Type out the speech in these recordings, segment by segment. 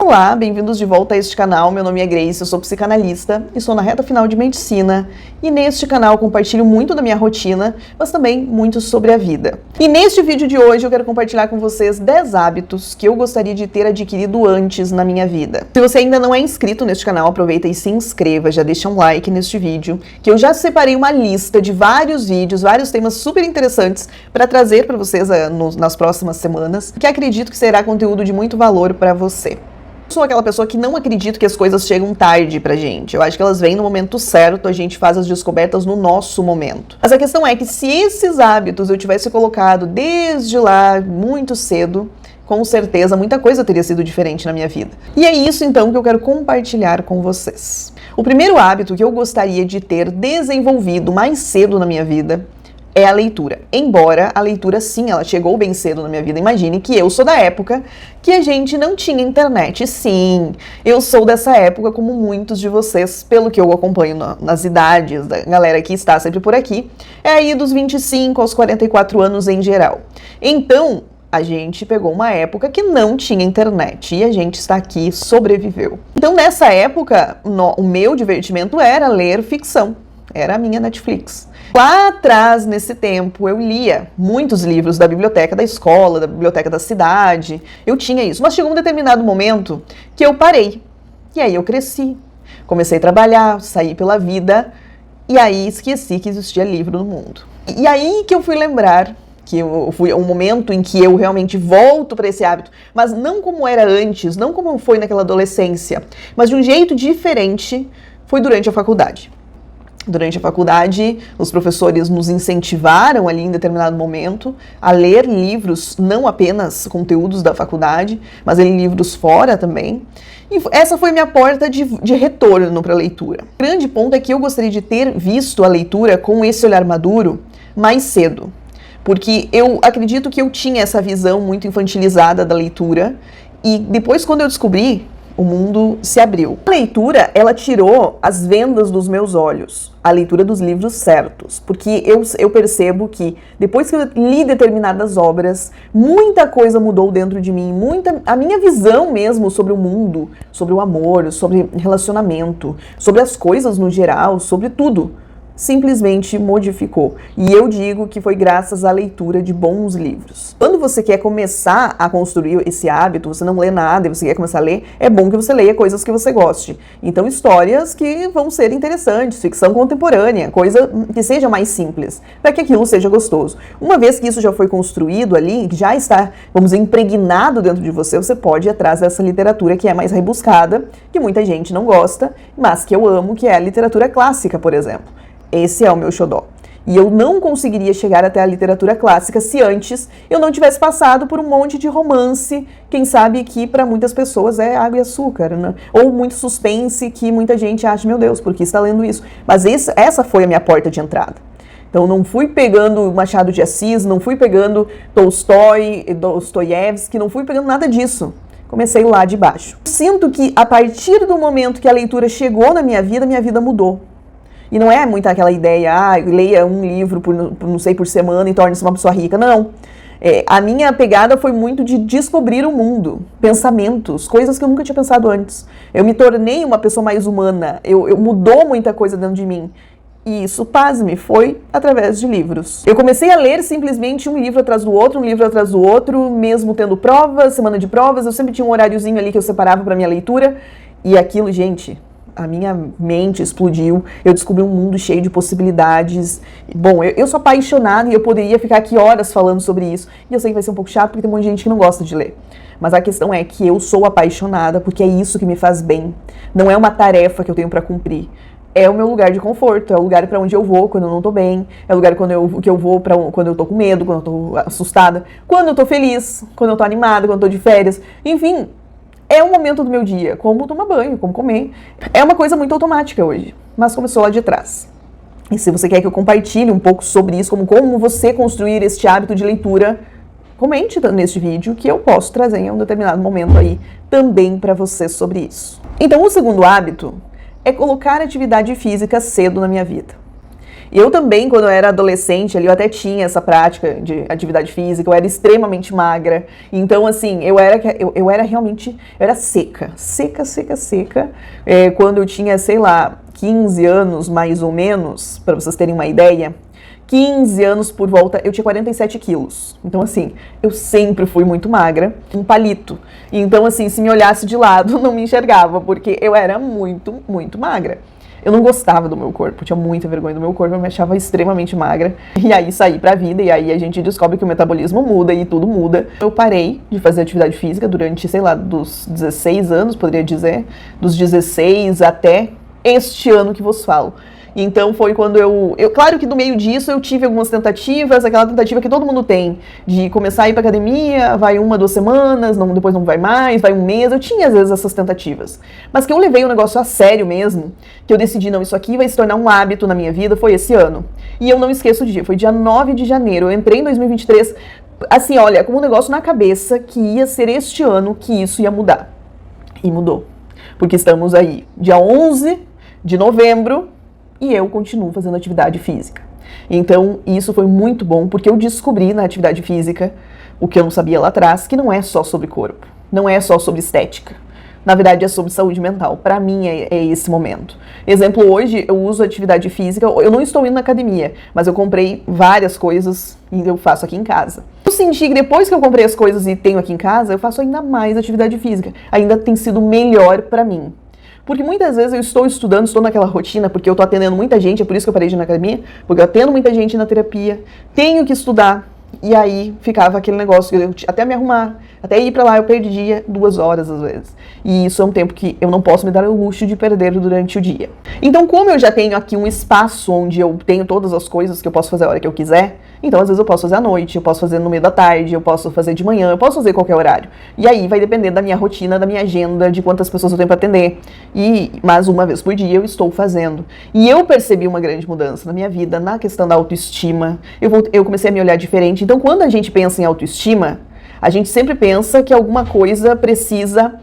Olá, bem-vindos de volta a este canal. Meu nome é Grace, eu sou psicanalista e estou na reta final de medicina. E neste canal compartilho muito da minha rotina, mas também muito sobre a vida. E neste vídeo de hoje eu quero compartilhar com vocês 10 hábitos que eu gostaria de ter adquirido antes na minha vida. Se você ainda não é inscrito neste canal, aproveita e se inscreva, já deixa um like neste vídeo, que eu já separei uma lista de vários vídeos, vários temas super interessantes para trazer para vocês nas próximas semanas, que acredito que será conteúdo de muito valor para você. Eu sou aquela pessoa que não acredita que as coisas chegam tarde pra gente. Eu acho que elas vêm no momento certo, a gente faz as descobertas no nosso momento. Mas a questão é que se esses hábitos eu tivesse colocado desde lá, muito cedo, com certeza muita coisa teria sido diferente na minha vida. E é isso então que eu quero compartilhar com vocês. O primeiro hábito que eu gostaria de ter desenvolvido mais cedo na minha vida é a leitura. Embora a leitura, sim, ela chegou bem cedo na minha vida. Imagine que eu sou da época que a gente não tinha internet. Sim, eu sou dessa época, como muitos de vocês, pelo que eu acompanho nas idades da galera que está sempre por aqui, é aí dos 25 aos 44 anos em geral. Então, a gente pegou uma época que não tinha internet e a gente está aqui e sobreviveu. Então, nessa época, o meu divertimento era ler ficção. Era a minha Netflix. Lá atrás, nesse tempo, eu lia muitos livros da biblioteca da escola, da biblioteca da cidade. Eu tinha isso. Mas chegou um determinado momento que eu parei. E aí eu cresci. Comecei a trabalhar, saí pela vida. E aí esqueci que existia livro no mundo. E aí que eu fui lembrar que foi um momento em que eu realmente volto para esse hábito. Mas não como era antes, não como foi naquela adolescência. Mas de um jeito diferente, foi durante a faculdade. Durante a faculdade, os professores nos incentivaram ali em determinado momento a ler livros, não apenas conteúdos da faculdade, mas livros fora também. E essa foi minha porta de retorno para a leitura. O grande ponto é que eu gostaria de ter visto a leitura com esse olhar maduro mais cedo. Porque eu acredito que eu tinha essa visão muito infantilizada da leitura e depois, quando eu descobri, o mundo se abriu. A leitura, ela tirou as vendas dos meus olhos. A leitura dos livros certos. Porque eu percebo que depois que eu li determinadas obras, muita coisa mudou dentro de mim. A minha visão mesmo sobre o mundo, sobre o amor, sobre relacionamento, sobre as coisas no geral, sobre tudo, simplesmente modificou. E eu digo que foi graças à leitura de bons livros. Quando você quer começar a construir esse hábito, você não lê nada e você quer começar a ler, é bom que você leia coisas que você goste. Então, histórias que vão ser interessantes, ficção contemporânea, coisa que seja mais simples, para que aquilo seja gostoso. Uma vez que isso já foi construído ali, que já está, vamos dizer, impregnado dentro de você, você pode ir atrás dessa literatura que é mais rebuscada, que muita gente não gosta, mas que eu amo, que é a literatura clássica, por exemplo. Esse é o meu xodó. E eu não conseguiria chegar até a literatura clássica se antes eu não tivesse passado por um monte de romance, quem sabe que para muitas pessoas é água e açúcar, né? Ou muito suspense que muita gente acha, meu Deus, por que está lendo isso? Mas essa foi a minha porta de entrada. Então não fui pegando Machado de Assis, não fui pegando Tolstói, Dostoiévski, não fui pegando nada disso. Comecei lá de baixo. Sinto que a partir do momento que a leitura chegou na minha vida mudou. E não é muito aquela ideia, leia um livro por semana e torne-se uma pessoa rica. Não. A minha pegada foi muito de descobrir o mundo, pensamentos, coisas que eu nunca tinha pensado antes. Eu me tornei uma pessoa mais humana, mudou muita coisa dentro de mim. E isso, pasme, foi através de livros. Eu comecei a ler simplesmente um livro atrás do outro, mesmo tendo provas, semana de provas, eu sempre tinha um horáriozinho ali que eu separava para minha leitura. E aquilo, gente, a minha mente explodiu, eu descobri um mundo cheio de possibilidades. Bom, eu sou apaixonada e eu poderia ficar aqui horas falando sobre isso. E eu sei que vai ser um pouco chato porque tem um monte de gente que não gosta de ler. Mas a questão é que eu sou apaixonada porque é isso que me faz bem. Não é uma tarefa que eu tenho para cumprir. É o meu lugar de conforto, é o lugar para onde eu vou quando eu não tô bem, é o lugar que eu vou quando eu tô com medo, quando eu tô assustada, quando eu tô feliz, quando eu tô animada, quando eu tô de férias, enfim. É um momento do meu dia, como tomar banho, como comer. É uma coisa muito automática hoje, mas começou lá de trás. E se você quer que eu compartilhe um pouco sobre isso, como você construir este hábito de leitura, comente neste vídeo que eu posso trazer em um determinado momento aí também para você sobre isso. Então, o segundo hábito é colocar atividade física cedo na minha vida. Eu também, quando eu era adolescente, ali, eu até tinha essa prática de atividade física, eu era extremamente magra. Então, assim, eu era realmente, eu era seca. Quando eu tinha, sei lá, 15 anos, mais ou menos, para vocês terem uma ideia, 15 anos por volta, eu tinha 47 quilos. Então, assim, eu sempre fui muito magra, um palito. Então, assim, se me olhasse de lado, não me enxergava, porque eu era muito, muito magra. Eu não gostava do meu corpo, tinha muita vergonha do meu corpo, eu me achava extremamente magra. E aí saí pra vida, e aí a gente descobre que o metabolismo muda e tudo muda. Eu parei de fazer atividade física durante, sei lá, dos 16 anos, poderia dizer, dos 16 até este ano que vos falo. Então foi quando claro que no meio disso eu tive algumas tentativas, aquela tentativa que todo mundo tem, de começar a ir pra academia, vai 1, 2 semanas, depois não vai mais, vai um mês, eu tinha às vezes essas tentativas. Mas que eu levei o negócio a sério mesmo, que eu decidi, não, isso aqui vai se tornar um hábito na minha vida, foi esse ano. E eu não esqueço o dia, foi dia 9 de janeiro, eu entrei em 2023, assim, olha, com um negócio na cabeça que ia ser este ano que isso ia mudar. E mudou. Porque estamos aí, dia 11 de novembro, e eu continuo fazendo atividade física. Então, isso foi muito bom, porque eu descobri na atividade física o que eu não sabia lá atrás, que não é só sobre corpo, não é só sobre estética. Na verdade, é sobre saúde mental. Para mim, é esse momento. Exemplo, hoje eu uso atividade física, eu não estou indo na academia, mas eu comprei várias coisas e eu faço aqui em casa. Eu senti que depois que eu comprei as coisas e tenho aqui em casa, eu faço ainda mais atividade física. Ainda tem sido melhor para mim. Porque muitas vezes eu estou estudando, estou naquela rotina, porque eu estou atendendo muita gente, é por isso que eu parei de ir na academia, porque eu atendo muita gente na terapia, tenho que estudar, e aí ficava aquele negócio, até me arrumar, até ir pra lá, eu perdia 2 horas às vezes. E isso é um tempo que eu não posso me dar o luxo de perder durante o dia. Então, como eu já tenho aqui um espaço onde eu tenho todas as coisas que eu posso fazer a hora que eu quiser, então às vezes eu posso fazer à noite, eu posso fazer no meio da tarde, eu posso fazer de manhã, eu posso fazer qualquer horário. E aí vai depender da minha rotina, da minha agenda, de quantas pessoas eu tenho para atender. Mas uma vez por dia eu estou fazendo. E eu percebi uma grande mudança na minha vida, na questão da autoestima. Eu comecei a me olhar diferente. Então, quando a gente pensa em autoestima, a gente sempre pensa que alguma coisa precisa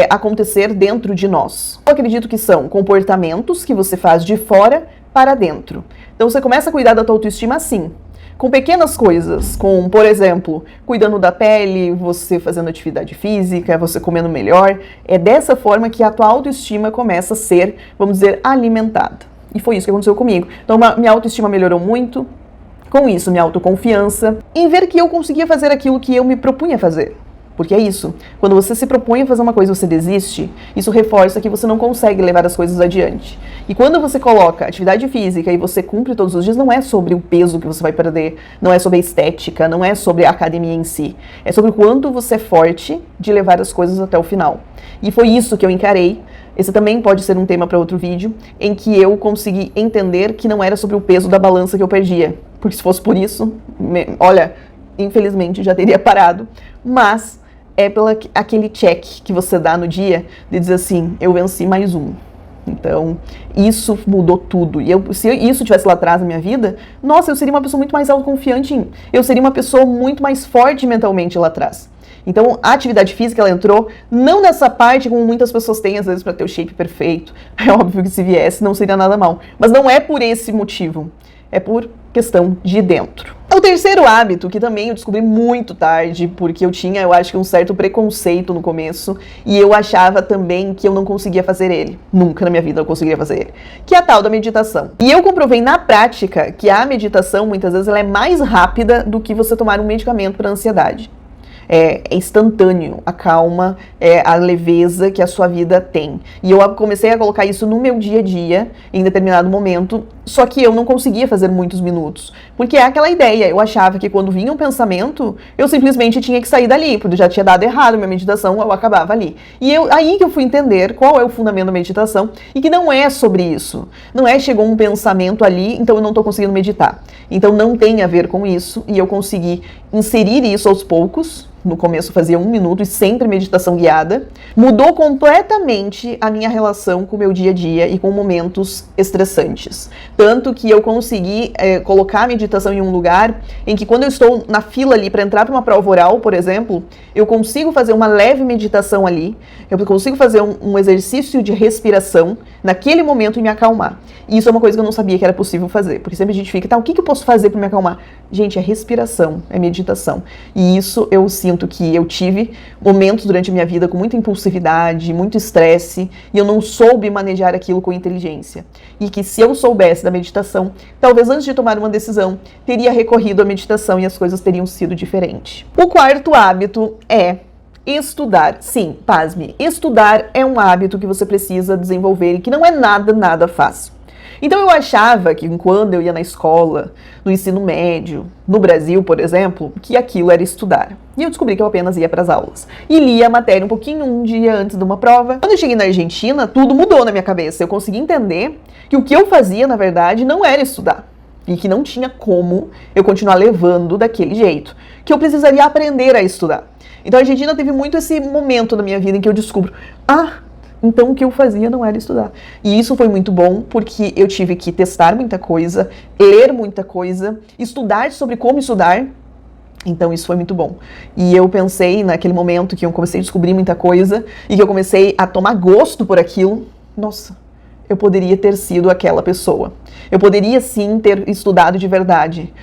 acontecer dentro de nós. Eu acredito que são comportamentos que você faz de fora para dentro. Então você começa a cuidar da tua autoestima assim, com pequenas coisas, com, por exemplo, cuidando da pele, você fazendo atividade física, você comendo melhor. É dessa forma que a tua autoestima começa a ser, vamos dizer, alimentada. E foi isso que aconteceu comigo. Então minha autoestima melhorou muito. Com isso, minha autoconfiança, em ver que eu conseguia fazer aquilo que eu me propunha a fazer. Porque é isso, quando você se propõe a fazer uma coisa e você desiste, isso reforça que você não consegue levar as coisas adiante. E quando você coloca atividade física e você cumpre todos os dias, não é sobre o peso que você vai perder, não é sobre a estética, não é sobre a academia em si. É sobre o quanto você é forte de levar as coisas até o final. E foi isso que eu encarei. Esse também pode ser um tema para outro vídeo, em que eu consegui entender que não era sobre o peso da balança que eu perdia. Porque se fosse por isso, olha, infelizmente já teria parado. Mas é pelo aquele check que você dá no dia de dizer assim, eu venci mais um. Então, isso mudou tudo. E se isso tivesse lá atrás na minha vida, nossa, eu seria uma pessoa muito mais autoconfiante. Eu seria uma pessoa muito mais forte mentalmente lá atrás. Então, a atividade física, ela entrou não nessa parte como muitas pessoas têm, às vezes, para ter o shape perfeito. É óbvio que se viesse, não seria nada mal. Mas não é por esse motivo. É por questão de dentro. O terceiro hábito, que também eu descobri muito tarde, porque eu tinha, eu acho que um certo preconceito no começo, e eu achava também que eu não conseguia fazer ele. Nunca na minha vida eu conseguiria fazer ele. Que é a tal da meditação. E eu comprovei na prática que a meditação, muitas vezes, ela é mais rápida do que você tomar um medicamento para ansiedade. É instantâneo a calma, a leveza que a sua vida tem. E eu comecei a colocar isso no meu dia a dia, em determinado momento, só que eu não conseguia fazer muitos minutos. Porque é aquela ideia, eu achava que quando vinha um pensamento, eu simplesmente tinha que sair dali, porque já tinha dado errado minha meditação, eu acabava ali. E aí que eu fui entender qual é o fundamento da meditação, e que não é sobre isso. Não é chegou um pensamento ali, então eu não estou conseguindo meditar. Então não tem a ver com isso, e eu consegui inserir isso aos poucos. No começo fazia 1 minuto e sempre meditação guiada. Mudou completamente a minha relação com o meu dia a dia e com momentos estressantes. Tanto que eu consegui colocar a meditação em um lugar em que quando eu estou na fila ali para entrar para uma prova oral, por exemplo, eu consigo fazer uma leve meditação ali, eu consigo fazer um exercício de respiração naquele momento e me acalmar. E isso é uma coisa que eu não sabia que era possível fazer, porque sempre a gente fica, tá, o que eu posso fazer para me acalmar? Gente, é respiração, é meditação. E isso eu sinto que eu tive momentos durante a minha vida com muita impulsividade, muito estresse, e eu não soube manejar aquilo com inteligência. E que se eu soubesse da meditação, talvez antes de tomar uma decisão, teria recorrido à meditação e as coisas teriam sido diferentes. O quarto hábito é estudar. Sim, pasme, estudar é um hábito que você precisa desenvolver e que não é nada fácil. Então eu achava que quando eu ia na escola, no ensino médio, no Brasil, por exemplo, que aquilo era estudar. E eu descobri que eu apenas ia para as aulas. E lia a matéria um pouquinho um dia antes de uma prova. Quando eu cheguei na Argentina, tudo mudou na minha cabeça. Eu consegui entender que o que eu fazia, na verdade, não era estudar. E que não tinha como eu continuar levando daquele jeito. Que eu precisaria aprender a estudar. Então a Argentina teve muito esse momento na minha vida em que eu descubro, então o que eu fazia não era estudar. E isso foi muito bom, porque eu tive que testar muita coisa, ler muita coisa, estudar sobre como estudar. Então isso foi muito bom. E eu pensei naquele momento que eu comecei a descobrir muita coisa e que eu comecei a tomar gosto por aquilo. Nossa, eu poderia ter sido aquela pessoa. Eu poderia sim ter estudado de verdade.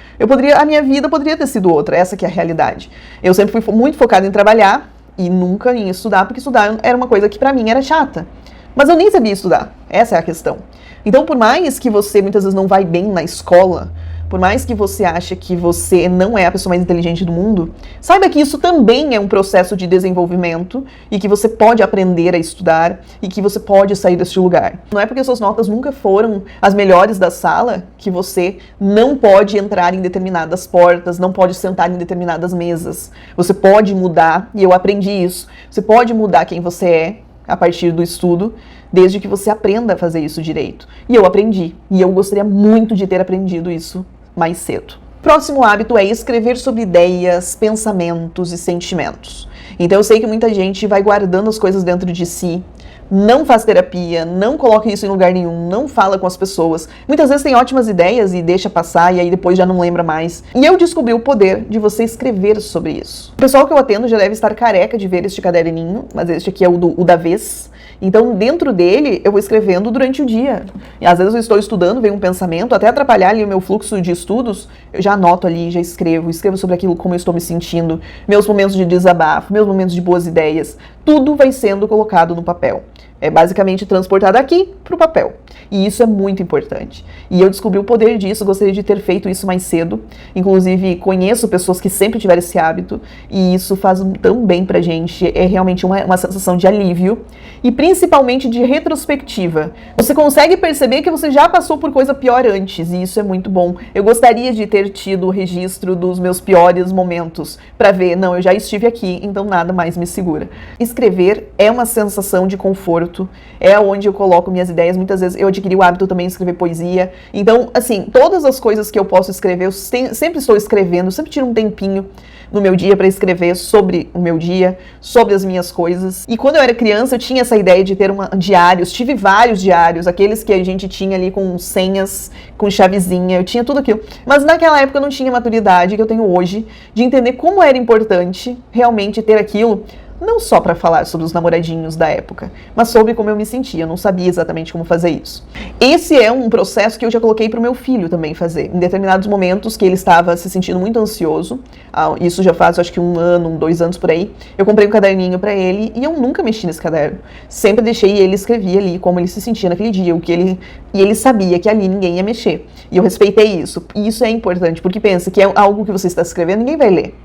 A minha vida poderia ter sido outra, essa que é a realidade. Eu sempre fui muito focada em trabalhar, e nunca em estudar, porque estudar era uma coisa que pra mim era chata. Mas eu nem sabia estudar, essa é a questão. Então, por mais que você muitas vezes não vai bem na escola, por mais que você ache que você não é a pessoa mais inteligente do mundo, saiba que isso também é um processo de desenvolvimento e que você pode aprender a estudar e que você pode sair desse lugar. Não é porque suas notas nunca foram as melhores da sala que você não pode entrar em determinadas portas, não pode sentar em determinadas mesas. Você pode mudar, e eu aprendi isso, você pode mudar quem você é a partir do estudo, desde que você aprenda a fazer isso direito. E eu aprendi, e eu gostaria muito de ter aprendido isso mais cedo. Próximo hábito é escrever sobre ideias, pensamentos e sentimentos. Então eu sei que muita gente vai guardando as coisas dentro de si, não faz terapia, não coloca isso em lugar nenhum, não fala com as pessoas. Muitas vezes tem ótimas ideias e deixa passar e aí depois já não lembra mais. E eu descobri o poder de você escrever sobre isso. O pessoal que eu atendo já deve estar careca de ver este caderninho, mas este aqui é o da vez. Então, dentro dele, eu vou escrevendo durante o dia. E às vezes eu estou estudando, vem um pensamento, até atrapalhar ali o meu fluxo de estudos, eu já anoto ali, já escrevo sobre aquilo, como eu estou me sentindo, meus momentos de desabafo, meus momentos de boas ideias. Tudo vai sendo colocado no papel. É basicamente transportado aqui para o papel. E isso é muito importante. E eu descobri o poder disso, gostaria de ter feito isso mais cedo. Inclusive, conheço pessoas que sempre tiveram esse hábito. E isso faz tão bem pra gente. É realmente uma sensação de alívio. E principalmente de retrospectiva. Você consegue perceber que você já passou por coisa pior antes. E isso é muito bom. Eu gostaria de ter tido o registro dos meus piores momentos. Pra ver, não, eu já estive aqui, então nada mais me segura. Escrever é uma sensação de conforto. É onde eu coloco minhas ideias. Muitas vezes eu adquiri o hábito também de escrever poesia. Então, assim, todas as coisas que eu posso escrever, eu sempre estou escrevendo, sempre tiro um tempinho no meu dia para escrever sobre o meu dia, sobre as minhas coisas. E quando eu era criança, eu tinha essa ideia de ter diários, tive vários diários, aqueles que a gente tinha ali com senhas, com chavezinha, eu tinha tudo aquilo. Mas naquela época eu não tinha a maturidade que eu tenho hoje de entender como era importante realmente ter aquilo, não só para falar sobre os namoradinhos da época, mas sobre como eu me sentia. Eu não sabia exatamente como fazer isso. Esse é um processo que eu já coloquei para o meu filho também fazer. Em determinados momentos que ele estava se sentindo muito ansioso, isso já faz, acho que 1 ano, 2 anos por aí, eu comprei um caderninho para ele e eu nunca mexi nesse caderno. Sempre deixei ele escrever ali como ele se sentia naquele dia, e ele sabia que ali ninguém ia mexer. E eu respeitei isso. E isso é importante, porque pensa que é algo que você está escrevendo, ninguém vai ler.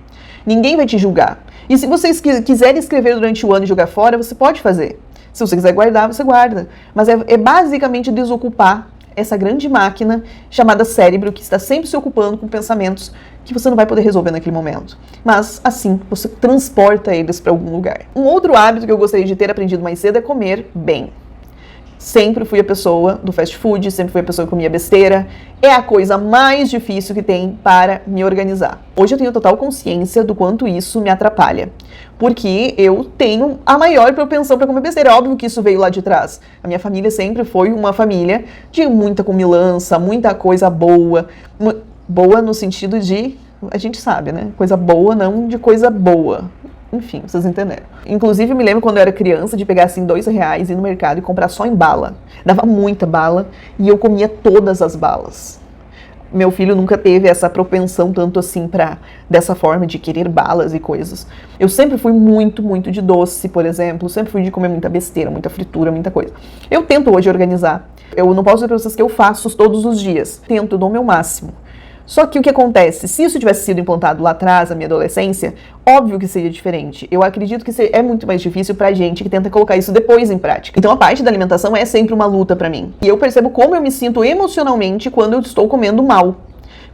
Ninguém vai te julgar. E se vocês quiserem escrever durante o ano e jogar fora, você pode fazer. Se você quiser guardar, você guarda. Mas é basicamente desocupar essa grande máquina chamada cérebro, que está sempre se ocupando com pensamentos que você não vai poder resolver naquele momento. Mas, assim, você transporta eles para algum lugar. Um outro hábito que eu gostaria de ter aprendido mais cedo é comer bem. Sempre fui a pessoa do fast food, sempre fui a pessoa que comia besteira. É a coisa mais difícil que tem para me organizar. Hoje eu tenho total consciência do quanto isso me atrapalha. Porque eu tenho a maior propensão para comer besteira. É óbvio que isso veio lá de trás. A minha família sempre foi uma família de muita comilança, muita coisa boa. Boa no sentido de, a gente sabe, né? Coisa boa, não de coisa boa. Enfim, vocês entenderam. Inclusive, eu me lembro quando eu era criança de pegar assim R$2 e ir no mercado e comprar só em bala. Dava muita bala e eu comia todas as balas. Meu filho nunca teve essa propensão tanto assim dessa forma de querer balas e coisas. Eu sempre fui muito, muito de doce, por exemplo. Sempre fui de comer muita besteira, muita fritura, muita coisa. Eu tento hoje organizar. Eu não posso dizer pra vocês que eu faço todos os dias. Tento, dou o meu máximo. Só que o que acontece? Se isso tivesse sido implantado lá atrás, na minha adolescência, óbvio que seria diferente. Eu acredito que é muito mais difícil pra gente que tenta colocar isso depois em prática. Então a parte da alimentação é sempre uma luta pra mim. E eu percebo como eu me sinto emocionalmente quando eu estou comendo mal.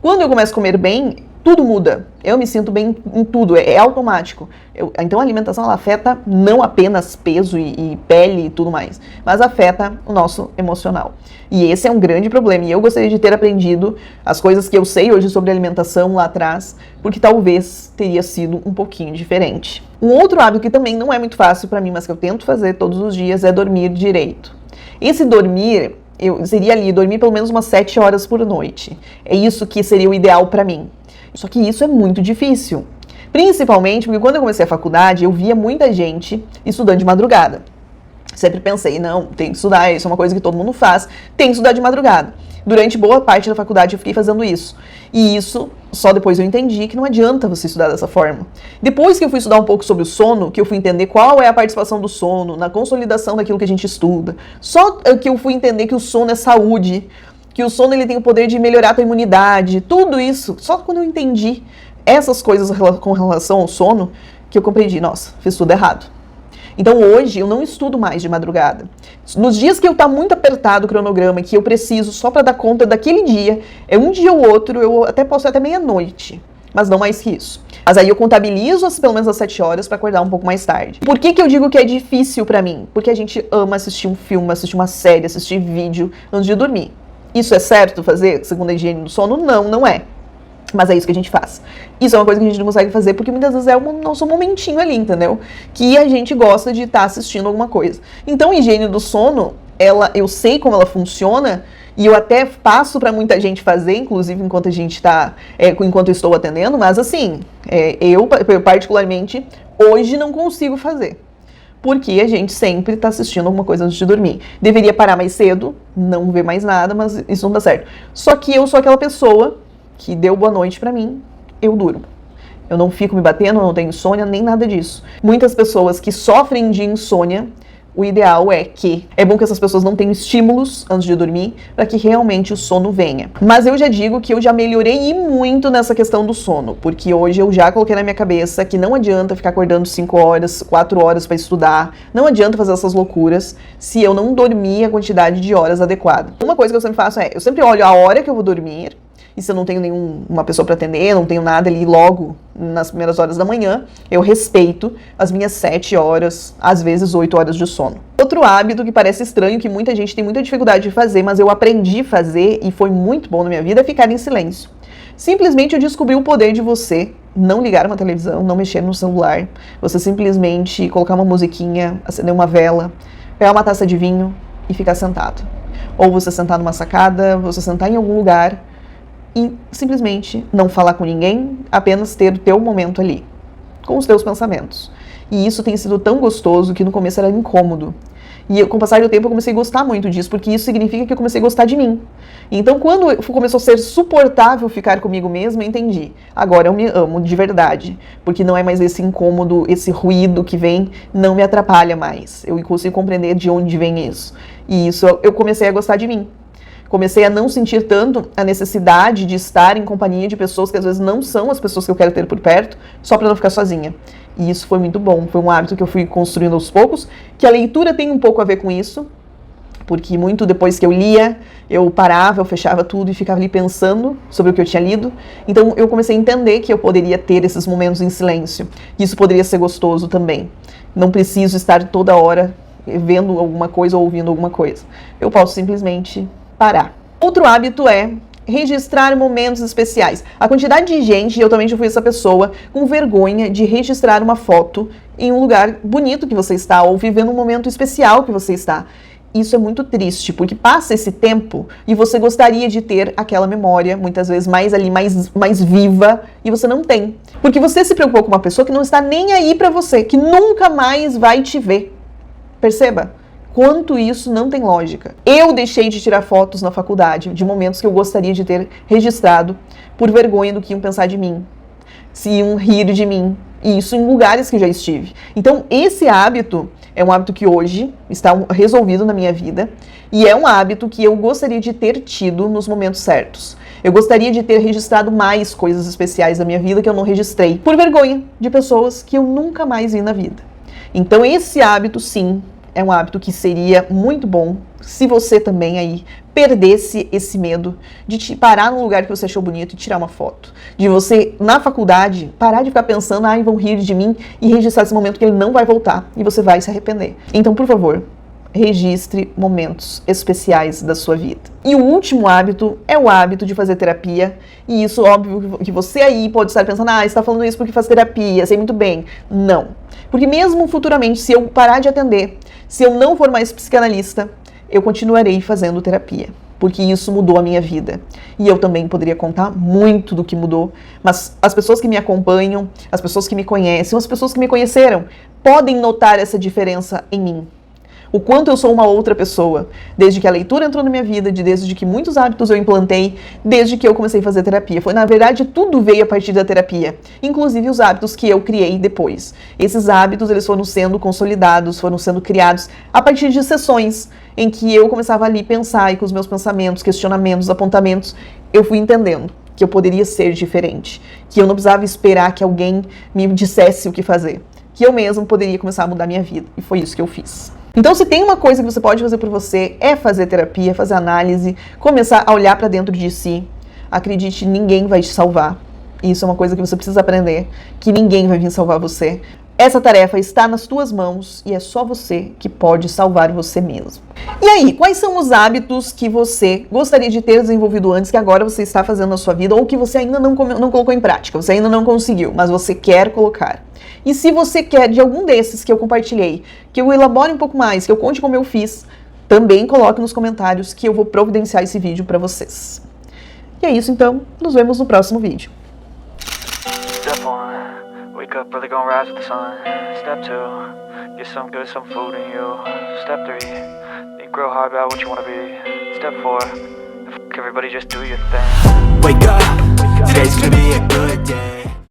Quando eu começo a comer bem, tudo muda. Eu me sinto bem em tudo, é automático. Então a alimentação ela afeta não apenas peso e pele e tudo mais, mas afeta o nosso emocional. E esse é um grande problema. E eu gostaria de ter aprendido as coisas que eu sei hoje sobre alimentação lá atrás, porque talvez teria sido um pouquinho diferente. Um outro hábito que também não é muito fácil para mim, mas que eu tento fazer todos os dias é dormir direito. Esse dormir, seria ali, dormir pelo menos umas 7 horas por noite. É isso que seria o ideal para mim. Só que isso é muito difícil. Principalmente porque quando eu comecei a faculdade, eu via muita gente estudando de madrugada. Sempre pensei, não, tem que estudar, isso é uma coisa que todo mundo faz, tem que estudar de madrugada. Durante boa parte da faculdade eu fiquei fazendo isso. E isso, só depois eu entendi que não adianta você estudar dessa forma. Depois que eu fui estudar um pouco sobre o sono, que eu fui entender qual é a participação do sono na consolidação daquilo que a gente estuda, só que eu fui entender que o sono é saúde, que o sono ele tem o poder de melhorar a tua imunidade, tudo isso, só quando eu entendi essas coisas com relação ao sono, que eu compreendi, nossa, fiz tudo errado. Então hoje eu não estudo mais de madrugada. Nos dias que eu tá muito apertado o cronograma, que eu preciso só para dar conta daquele dia, é um dia ou outro, eu até posso ir até meia-noite, mas não mais que isso. Mas aí eu contabilizo pelo menos as 7 horas para acordar um pouco mais tarde. Por que eu digo que é difícil para mim? Porque a gente ama assistir um filme, assistir uma série, assistir vídeo antes de dormir. Isso é certo fazer segundo a higiene do sono? Não, não é. Mas é isso que a gente faz. Isso é uma coisa que a gente não consegue fazer porque muitas vezes é o nosso momentinho ali, entendeu? Que a gente gosta de estar assistindo alguma coisa. Então, a higiene do sono, eu sei como ela funciona e eu até passo para muita gente fazer, inclusive enquanto a gente enquanto eu estou atendendo, mas assim, eu particularmente hoje não consigo fazer. Porque a gente sempre está assistindo alguma coisa antes de dormir. Deveria parar mais cedo, não ver mais nada, mas isso não dá certo. Só que eu sou aquela pessoa que deu boa noite pra mim, eu durmo. Eu não fico me batendo, eu não tenho insônia, nem nada disso. Muitas pessoas que sofrem de insônia, o ideal é bom que essas pessoas não tenham estímulos antes de dormir, para que realmente o sono venha. Mas eu já digo que eu já melhorei muito nessa questão do sono, porque hoje eu já coloquei na minha cabeça que não adianta ficar acordando 5 horas, 4 horas para estudar, não adianta fazer essas loucuras se eu não dormir a quantidade de horas adequada. Uma coisa que eu sempre faço eu sempre olho a hora que eu vou dormir. E se eu não tenho nenhuma pessoa para atender, não tenho nada ali logo nas primeiras horas da manhã, eu respeito as minhas 7 horas, às vezes 8 horas de sono. Outro hábito que parece estranho, que muita gente tem muita dificuldade de fazer, mas eu aprendi a fazer e foi muito bom na minha vida, é ficar em silêncio. Simplesmente eu descobri o poder de você não ligar uma televisão, não mexer no celular, você simplesmente colocar uma musiquinha, acender uma vela, pegar uma taça de vinho e ficar sentado. Ou você sentar numa sacada, você sentar em algum lugar e simplesmente não falar com ninguém, apenas ter o teu momento ali, com os teus pensamentos. E isso tem sido tão gostoso que no começo era incômodo. E com o passar do tempo eu comecei a gostar muito disso, porque isso significa que eu comecei a gostar de mim. Então quando começou a ser suportável ficar comigo mesma, eu entendi. Agora eu me amo de verdade, porque não é mais esse incômodo, esse ruído que vem, não me atrapalha mais. Eu consigo compreender de onde vem isso. E isso eu comecei a gostar de mim. Comecei a não sentir tanto a necessidade de estar em companhia de pessoas que às vezes não são as pessoas que eu quero ter por perto, só para não ficar sozinha. E isso foi muito bom, foi um hábito que eu fui construindo aos poucos, que a leitura tem um pouco a ver com isso, porque muito depois que eu lia, eu parava, eu fechava tudo e ficava ali pensando sobre o que eu tinha lido. Então eu comecei a entender que eu poderia ter esses momentos em silêncio, e isso poderia ser gostoso também. Não preciso estar toda hora vendo alguma coisa ou ouvindo alguma coisa. Eu posso simplesmente parar. Outro hábito é registrar momentos especiais. A quantidade de gente, e eu também já fui essa pessoa, com vergonha de registrar uma foto em um lugar bonito que você está, ou vivendo um momento especial que você está. Isso é muito triste, porque passa esse tempo e você gostaria de ter aquela memória, muitas vezes mais viva, e você não tem. Porque você se preocupou com uma pessoa que não está nem aí pra você, que nunca mais vai te ver. Perceba? Quanto isso não tem lógica. Eu deixei de tirar fotos na faculdade de momentos que eu gostaria de ter registrado por vergonha do que iam pensar de mim, se iam rir de mim, e isso em lugares que já estive. Então, esse hábito é um hábito que hoje está resolvido na minha vida e é um hábito que eu gostaria de ter tido nos momentos certos. Eu gostaria de ter registrado mais coisas especiais da minha vida que eu não registrei, por vergonha de pessoas que eu nunca mais vi na vida. Então, esse hábito, sim, é um hábito que seria muito bom se você também aí perdesse esse medo de te parar num lugar que você achou bonito e tirar uma foto. De você, na faculdade, parar de ficar pensando, ai, vão rir de mim, e registrar esse momento que ele não vai voltar e você vai se arrepender. Então, por favor, registre momentos especiais da sua vida. E o último hábito é o hábito de fazer terapia. E isso, óbvio, que você aí pode estar pensando, ah, você está falando isso porque faz terapia, sei muito bem. Não. Porque mesmo futuramente, se eu parar de atender, se eu não for mais psicanalista, eu continuarei fazendo terapia, porque isso mudou a minha vida. E eu também poderia contar muito do que mudou, mas as pessoas que me acompanham, as pessoas que me conhecem, as pessoas que me conheceram, podem notar essa diferença em mim. O quanto eu sou uma outra pessoa, desde que a leitura entrou na minha vida, desde que muitos hábitos eu implantei, desde que eu comecei a fazer terapia. Na verdade, tudo veio a partir da terapia, inclusive os hábitos que eu criei depois. Esses hábitos, eles foram sendo consolidados, foram sendo criados a partir de sessões em que eu começava ali a pensar e com os meus pensamentos, questionamentos, apontamentos, eu fui entendendo que eu poderia ser diferente, que eu não precisava esperar que alguém me dissesse o que fazer, que eu mesmo poderia começar a mudar minha vida. E foi isso que eu fiz. Então, se tem uma coisa que você pode fazer por você, é fazer terapia, fazer análise, começar a olhar para dentro de si. Acredite, ninguém vai te salvar. Isso é uma coisa que você precisa aprender, que ninguém vai vir salvar você. Essa tarefa está nas tuas mãos e é só você que pode salvar você mesmo. E aí, quais são os hábitos que você gostaria de ter desenvolvido antes, que agora você está fazendo na sua vida, ou que você ainda não colocou em prática, você ainda não conseguiu, mas você quer colocar? E se você quer de algum desses que eu compartilhei, que eu elabore um pouco mais, que eu conte como eu fiz, também coloque nos comentários que eu vou providenciar esse vídeo para vocês. E é isso então, nos vemos no próximo vídeo. Step 1, wake up early, gonna rise with the sun. Step 2, get some good, some food in you. Step 3, think real hard about what you wanna be. Step 4, everybody just do your thing. Wake up, today's gonna be a good day.